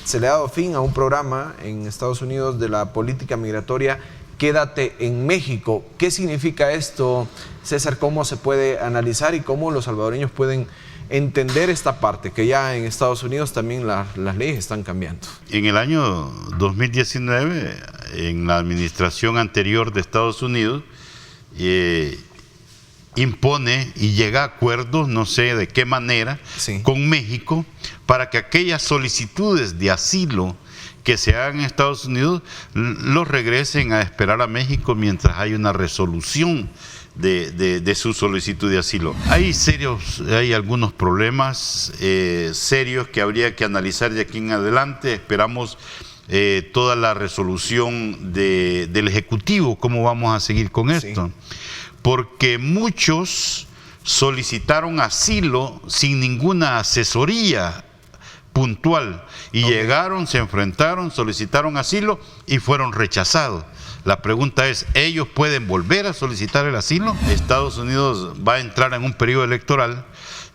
se le ha dado fin a un programa en Estados Unidos de la política migratoria Quédate en México. ¿Qué significa esto, César? ¿Cómo se puede analizar y cómo los salvadoreños pueden entender esta parte? Que ya en Estados Unidos también las leyes están cambiando. En el año 2019, en la administración anterior de Estados Unidos, impone y llega a acuerdos, no sé de qué manera, sí, con México, para que aquellas solicitudes de asilo que se hagan en Estados Unidos los regresen a esperar a México mientras hay una resolución de su solicitud de asilo. Hay algunos problemas serios que habría que analizar de aquí en adelante. Esperamos toda la resolución del Ejecutivo, cómo vamos a seguir con esto. Sí. Porque muchos solicitaron asilo sin ninguna asesoría puntual y llegaron, se enfrentaron, solicitaron asilo y fueron rechazados. La pregunta es, ¿ellos pueden volver a solicitar el asilo? Estados Unidos va a entrar en un periodo electoral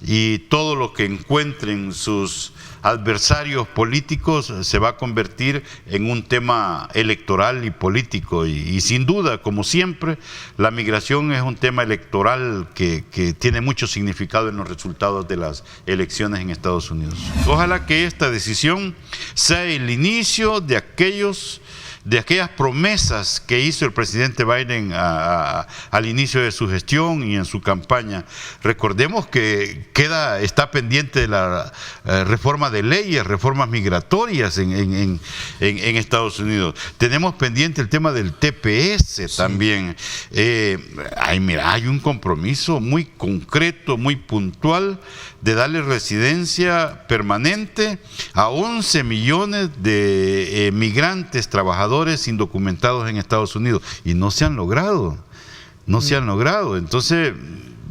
y todo lo que encuentren sus adversarios políticos se va a convertir en un tema electoral y político y sin duda, como siempre, la migración es un tema electoral que tiene mucho significado en los resultados de las elecciones en Estados Unidos. Ojalá que esta decisión sea el inicio de aquellas promesas que hizo el presidente Biden al inicio de su gestión y en su campaña. Recordemos que está pendiente de la reforma de leyes, reformas migratorias en Estados Unidos. Tenemos pendiente el tema del TPS también. Hay un compromiso muy concreto, muy puntual de darle residencia permanente a 11 millones de migrantes, trabajadores indocumentados en Estados Unidos y no se han logrado, Entonces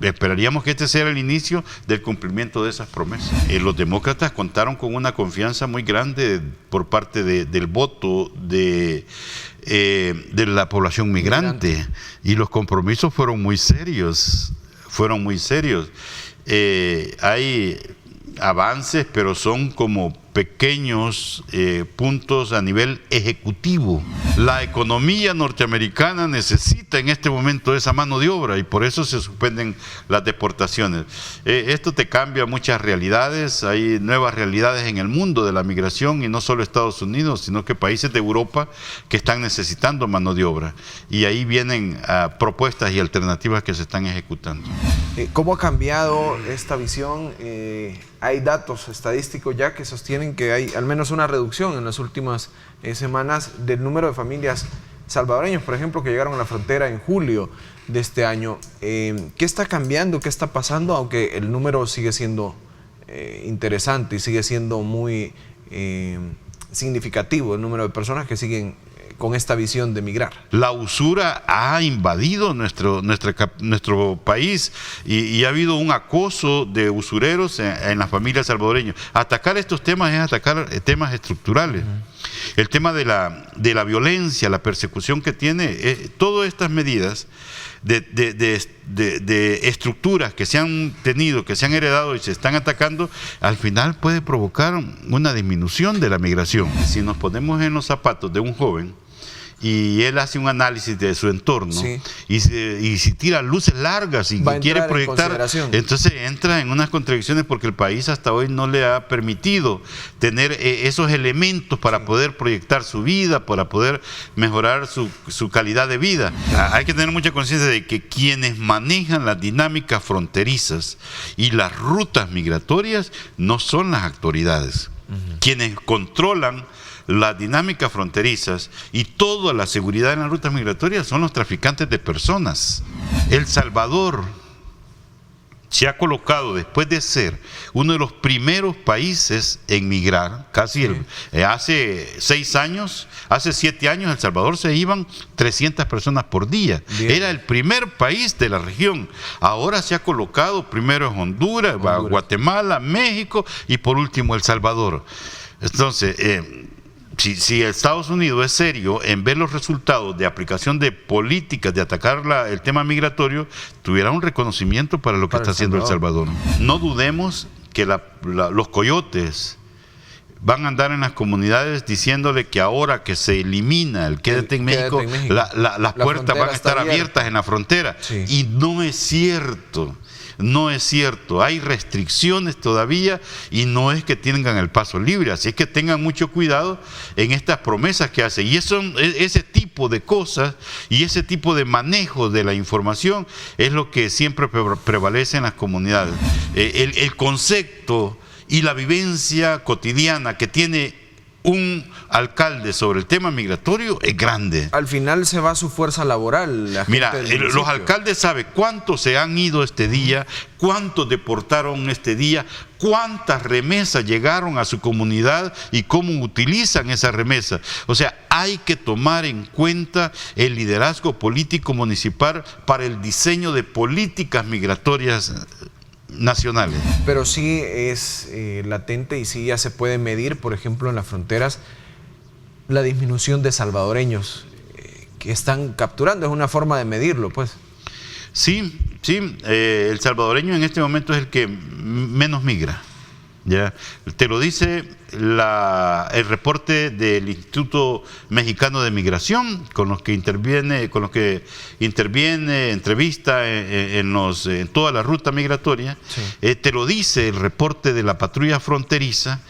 esperaríamos que este sea el inicio del cumplimiento de esas promesas. Los demócratas contaron con una confianza muy grande por parte del voto de la población migrante y los compromisos fueron muy serios. Hay avances, pero son como pequeños puntos a nivel ejecutivo. La economía norteamericana necesita en este momento esa mano de obra y por eso se suspenden las deportaciones. Esto te cambia muchas realidades, hay nuevas realidades en el mundo de la migración y no solo Estados Unidos, sino que países de Europa que están necesitando mano de obra y ahí vienen propuestas y alternativas que se están ejecutando. ¿Cómo ha cambiado esta visión? Hay datos estadísticos ya que sostienen que hay al menos una reducción en las últimas semanas del número de familias salvadoreños, por ejemplo, que llegaron a la frontera en julio de este año. ¿Qué está cambiando? ¿Qué está pasando? Aunque el número sigue siendo interesante y sigue siendo muy significativo el número de personas que siguen con esta visión de migrar. La usura ha invadido nuestro país y ha habido un acoso de usureros en las familias salvadoreñas. Atacar estos temas es atacar temas estructurales. El tema de la violencia, la persecución que tiene, todas estas medidas de estructuras que se han tenido, que se han heredado y se están atacando, al final puede provocar una disminución de la migración. Si nos ponemos en los zapatos de un joven, y él hace un análisis de su entorno, sí, y si tira luces largas y quiere proyectar, entonces entra en unas contradicciones porque el país hasta hoy no le ha permitido tener esos elementos para poder proyectar su vida, para poder mejorar su calidad de vida. Hay que tener mucha conciencia de que quienes manejan las dinámicas fronterizas y las rutas migratorias no son las autoridades. Quienes controlan las dinámicas fronterizas y toda la seguridad en las rutas migratorias son los traficantes de personas. El Salvador se ha colocado, después de ser uno de los primeros países en migrar, hace 6 años, hace 7 años, El Salvador se iban 300 personas por día. Era el primer país de la región. Ahora se ha colocado primero en Honduras, Guatemala, México y por último El Salvador. Entonces, si Estados Unidos es serio en ver los resultados de aplicación de políticas de atacar el tema migratorio, tuviera un reconocimiento para lo que está haciendo El Salvador. No dudemos que los coyotes van a andar en las comunidades diciéndole que ahora que se elimina el quédate en México, las puertas van a estar abiertas en la frontera. Sí. Y no es cierto. No es cierto, hay restricciones todavía y no es que tengan el paso libre, así es que tengan mucho cuidado en estas promesas que hacen. Y ese tipo de cosas y ese tipo de manejo de la información es lo que siempre prevalece en las comunidades. El concepto y la vivencia cotidiana que tiene un alcalde sobre el tema migratorio es grande. Al final se va su fuerza laboral. Mira, los alcaldes saben cuántos se han ido este día, cuántos deportaron este día, cuántas remesas llegaron a su comunidad y cómo utilizan esas remesas. O sea, hay que tomar en cuenta el liderazgo político municipal para el diseño de políticas migratorias nacionales. Pero sí es latente y sí ya se puede medir, por ejemplo, en las fronteras, la disminución de salvadoreños que están capturando. Es una forma de medirlo, pues. Sí, el salvadoreño en este momento es el que menos migra. ¿Ya? Te lo dice el reporte del Instituto Mexicano de Migración, con los que interviene, entrevista en toda la ruta migratoria. Sí. Te lo dice el reporte de la patrulla fronteriza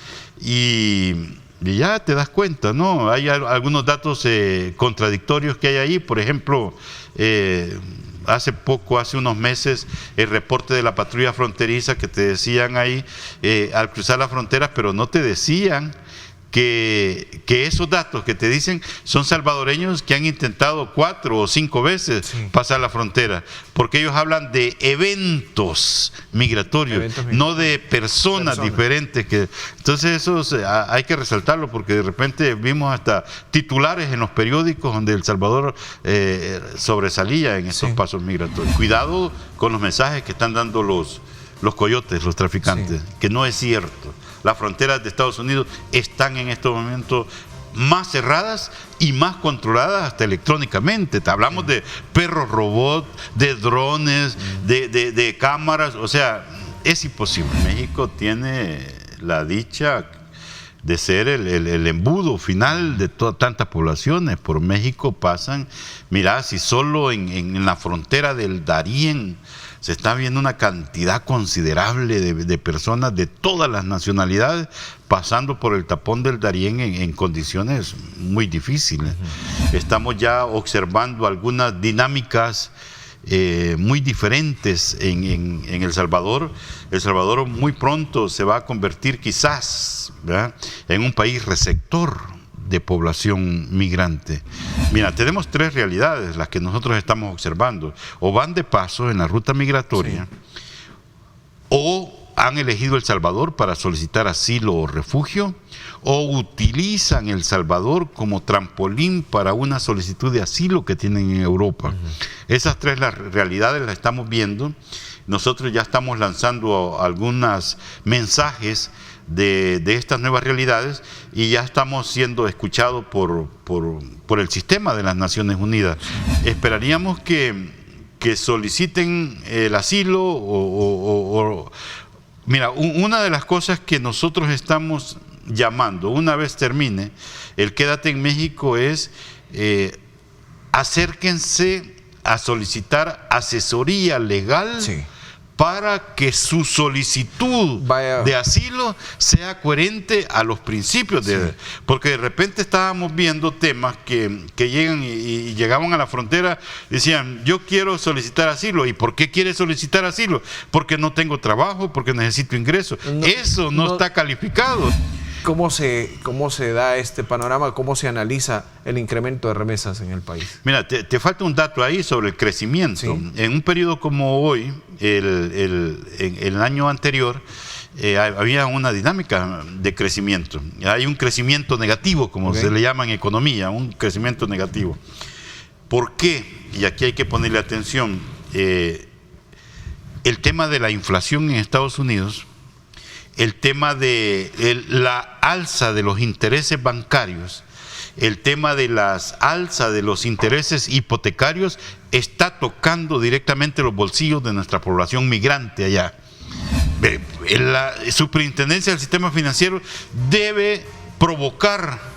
y ya te das cuenta, ¿no? Hay algunos datos contradictorios que hay ahí. Por ejemplo, hace unos meses, el reporte de la patrulla fronteriza que te decían ahí al cruzar las fronteras, pero no te decían que esos datos que te dicen son salvadoreños que han intentado 4 o 5 veces pasar la frontera, porque ellos hablan de eventos migratorios, no de personas diferentes. Entonces eso hay que resaltarlo, porque de repente vimos hasta titulares en los periódicos donde El Salvador sobresalía en estos pasos migratorios. Cuidado con los mensajes que están dando los coyotes, los traficantes, que no es cierto. Las fronteras de Estados Unidos están en estos momentos más cerradas y más controladas hasta electrónicamente. Te hablamos de perros robot, de drones, de cámaras. O sea, es imposible. México tiene la dicha de ser el embudo final de tantas poblaciones. Por México pasan, mira, si solo en la frontera del Darién se está viendo una cantidad considerable de personas de todas las nacionalidades pasando por el tapón del Darién en condiciones muy difíciles. Estamos ya observando algunas dinámicas muy diferentes en El Salvador. El Salvador muy pronto se va a convertir quizás, ¿verdad?, en un país receptor de población migrante. Mira, tenemos 3 realidades las que nosotros estamos observando. O van de paso en la ruta migratoria, o han elegido El Salvador para solicitar asilo o refugio, o utilizan El Salvador como trampolín para una solicitud de asilo que tienen en Europa. Esas 3 realidades las estamos viendo. Nosotros ya estamos lanzando algunos mensajes de estas nuevas realidades y ya estamos siendo escuchados por el sistema de las Naciones Unidas. Esperaríamos que soliciten el asilo mira, una de las cosas que nosotros estamos llamando, una vez termine el Quédate en México, es acérquense a solicitar asesoría legal para que su solicitud de asilo sea coherente a los principios porque de repente estábamos viendo temas que llegan y llegaban a la frontera, decían, yo quiero solicitar asilo. ¿Y por qué quiere solicitar asilo? Porque no tengo trabajo, porque necesito ingresos. Eso no está calificado. ¿Cómo se da este panorama? ¿Cómo se analiza el incremento de remesas en el país? Mira, te falta un dato ahí sobre el crecimiento. En un periodo como hoy, el año anterior, había una dinámica de crecimiento. Hay un crecimiento negativo, como se le llama en economía, un crecimiento negativo. ¿Por qué? Y aquí hay que ponerle atención. El tema de la inflación en Estados Unidos, el tema de la alza de los intereses bancarios, el tema de las alzas de los intereses hipotecarios está tocando directamente los bolsillos de nuestra población migrante allá. la superintendencia del sistema financiero debe provocar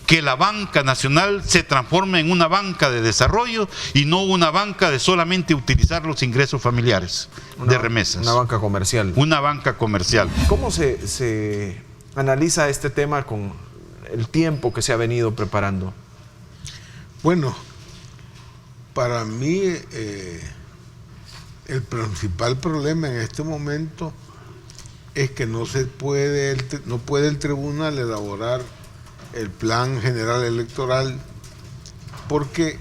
que la banca nacional se transforme en una banca de desarrollo y no una banca de solamente utilizar los ingresos familiares de remesas. Una banca comercial. Una banca comercial. ¿Cómo se analiza este tema con el tiempo que se ha venido preparando? Bueno, para mí el principal problema en este momento es que no puede el tribunal elaborar el plan general electoral porque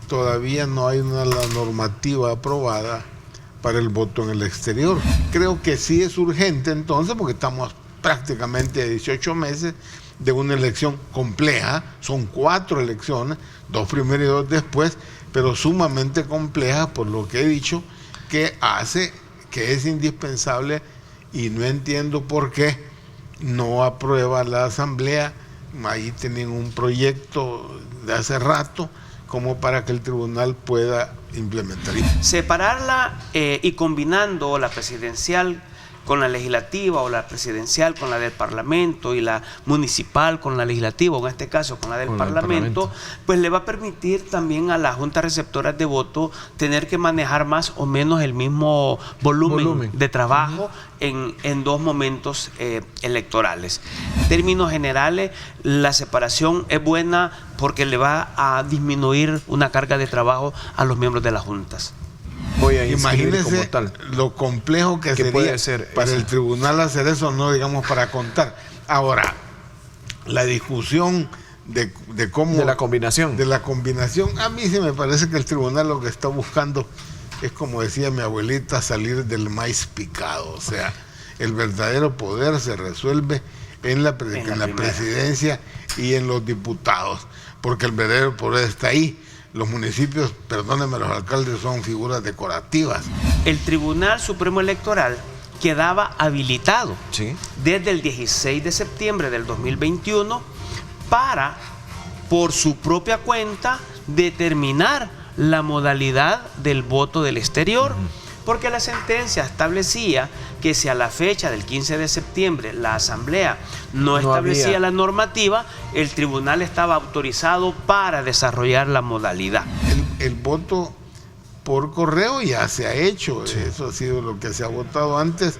todavía no hay la normativa aprobada para el voto en el exterior. Creo que sí es urgente entonces, porque estamos prácticamente a 18 meses de una elección compleja. Son 4 elecciones, 2 primero y 2 después, pero sumamente complejas, por lo que he dicho, que hace que es indispensable, y no entiendo por qué no aprueba la Asamblea. Ahí tienen un proyecto de hace rato como para que el tribunal pueda implementar. Separarla y combinando la presidencial con la legislativa, o la presidencial con la del Parlamento, y la municipal con la legislativa, o en este caso con la del Parlamento, pues le va a permitir también a las juntas receptoras de voto tener que manejar más o menos el mismo volumen de trabajo en 2 momentos electorales. En términos generales, la separación es buena porque le va a disminuir una carga de trabajo a los miembros de las juntas. Imagínense lo complejo que sería puede ser para el tribunal hacer eso, no digamos para contar. Ahora, la discusión de cómo... De la combinación. De la combinación, a mí sí me parece que el tribunal lo que está buscando es, como decía mi abuelita, salir del maíz picado. O sea, el verdadero poder se resuelve en la presidencia y en los diputados, porque el verdadero poder está ahí. Los municipios, perdónenme, los alcaldes son figuras decorativas. El Tribunal Supremo Electoral quedaba habilitado desde el 16 de septiembre del 2021 para, por su propia cuenta, determinar la modalidad del voto del exterior. Porque la sentencia establecía que si a la fecha del 15 de septiembre la Asamblea no establecía la normativa, el tribunal estaba autorizado para desarrollar la modalidad. El voto por correo ya se ha hecho, eso ha sido lo que se ha votado antes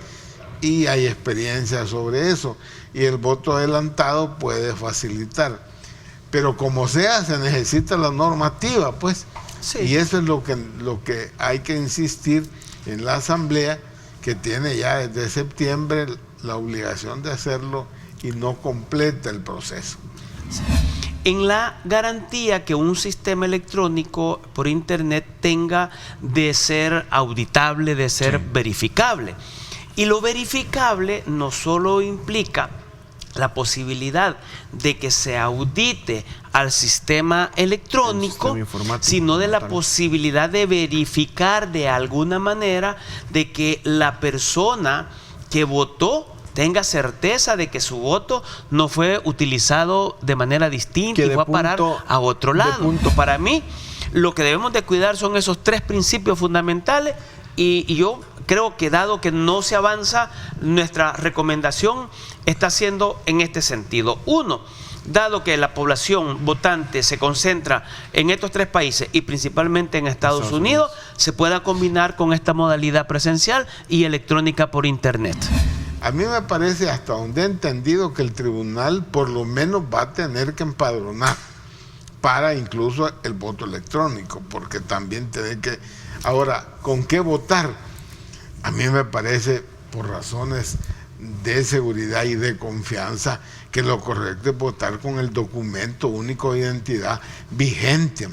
y hay experiencia sobre eso. Y el voto adelantado puede facilitar. Pero como sea, se necesita la normativa, pues. Y eso es lo que hay que insistir en la Asamblea, que tiene ya desde septiembre la obligación de hacerlo y no completa el proceso. En la garantía que un sistema electrónico por internet tenga de ser auditable, de ser verificable. Y lo verificable no solo implica la posibilidad de que se audite al sistema electrónico, sino de la posibilidad de verificar de alguna manera de que la persona que votó tenga certeza de que su voto no fue utilizado de manera distinta y fue a parar a otro lado. Para mí, lo que debemos de cuidar son esos 3 principios fundamentales, y yo creo que, dado que no se avanza, nuestra recomendación está siendo en este sentido. 1, dado que la población votante se concentra en estos 3 países y principalmente en Estados Unidos, se pueda combinar con esta modalidad presencial y electrónica por internet. A mí me parece, hasta donde he entendido, que el tribunal por lo menos va a tener que empadronar para incluso el voto electrónico, porque también tiene que... Ahora, ¿con qué votar? A mí me parece, por razones de seguridad y de confianza, que lo correcto es votar con el documento único de identidad vigente.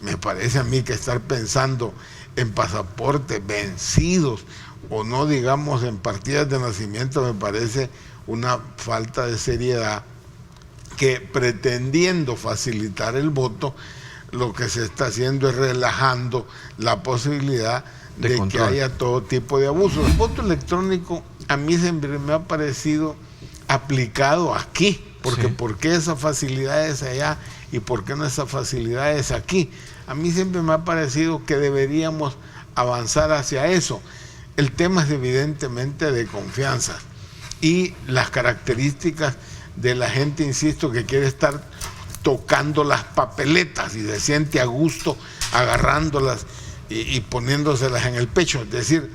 Me parece a mí que estar pensando en pasaportes vencidos o no, digamos, en partidas de nacimiento, me parece una falta de seriedad, que pretendiendo facilitar el voto, lo que se está haciendo es relajando la posibilidad de que haya todo tipo de abusos. El voto electrónico a mí siempre me ha parecido aplicado aquí, porque ¿por qué esa facilidad es allá y por qué no esa facilidad es aquí? A mí siempre me ha parecido que deberíamos avanzar hacia eso. El tema es evidentemente de confianza y las características de la gente, insisto, que quiere estar tocando las papeletas y se siente a gusto agarrándolas y poniéndoselas en el pecho. Es decir,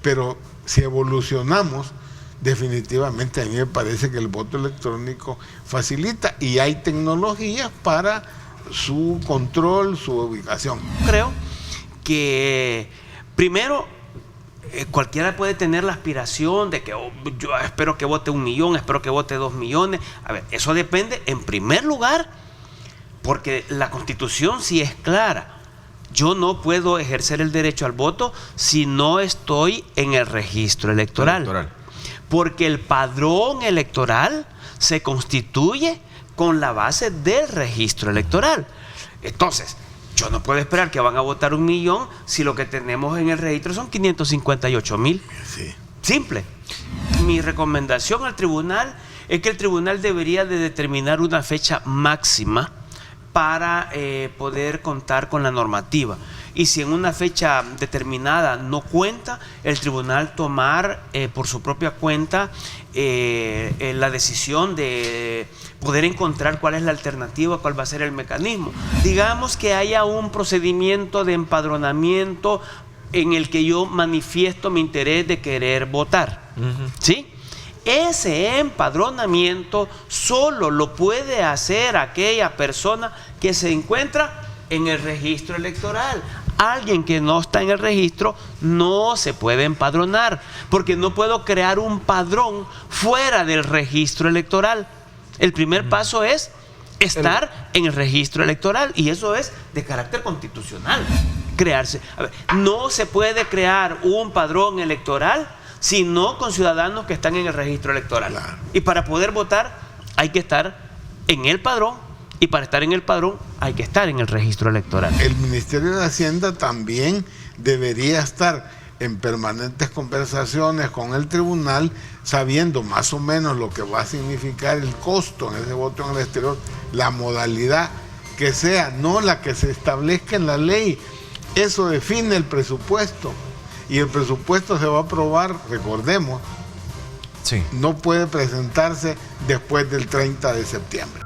pero si evolucionamos, definitivamente a mí me parece que el voto electrónico facilita y hay tecnologías para su control, su ubicación. Creo que primero cualquiera puede tener la aspiración de que yo espero que vote 1 millón, espero que vote 2 millones. A ver, eso depende en primer lugar, porque la Constitución sí es clara. Yo no puedo ejercer el derecho al voto si no estoy en el registro electoral. Porque el padrón electoral se constituye con la base del registro electoral. Entonces, yo no puedo esperar que van a votar 1 millón si lo que tenemos en el registro son 558,000. Sí. Simple. Mi recomendación al tribunal es que el tribunal debería de determinar una fecha máxima para poder contar con la normativa. Y si en una fecha determinada no cuenta, el tribunal tomar por su propia cuenta la decisión de poder encontrar cuál es la alternativa, cuál va a ser el mecanismo. Digamos que haya un procedimiento de empadronamiento en el que yo manifiesto mi interés de querer votar. ¿Sí? Ese empadronamiento solo lo puede hacer aquella persona que se encuentra en el registro electoral. Alguien que no está en el registro no se puede empadronar, porque no puedo crear un padrón fuera del registro electoral. El primer paso es estar en el registro electoral, y eso es de carácter constitucional. Crearse. A ver, no se puede crear un padrón electoral sino con ciudadanos que están en el registro electoral. Claro. Y para poder votar hay que estar en el padrón, y para estar en el padrón hay que estar en el registro electoral. El Ministerio de Hacienda también debería estar en permanentes conversaciones con el tribunal, sabiendo más o menos lo que va a significar el costo en ese voto en el exterior, la modalidad que sea, no la que se establezca en la ley. Eso define el presupuesto. Y el presupuesto se va a aprobar, recordemos, Sí. no puede presentarse después del 30 de septiembre.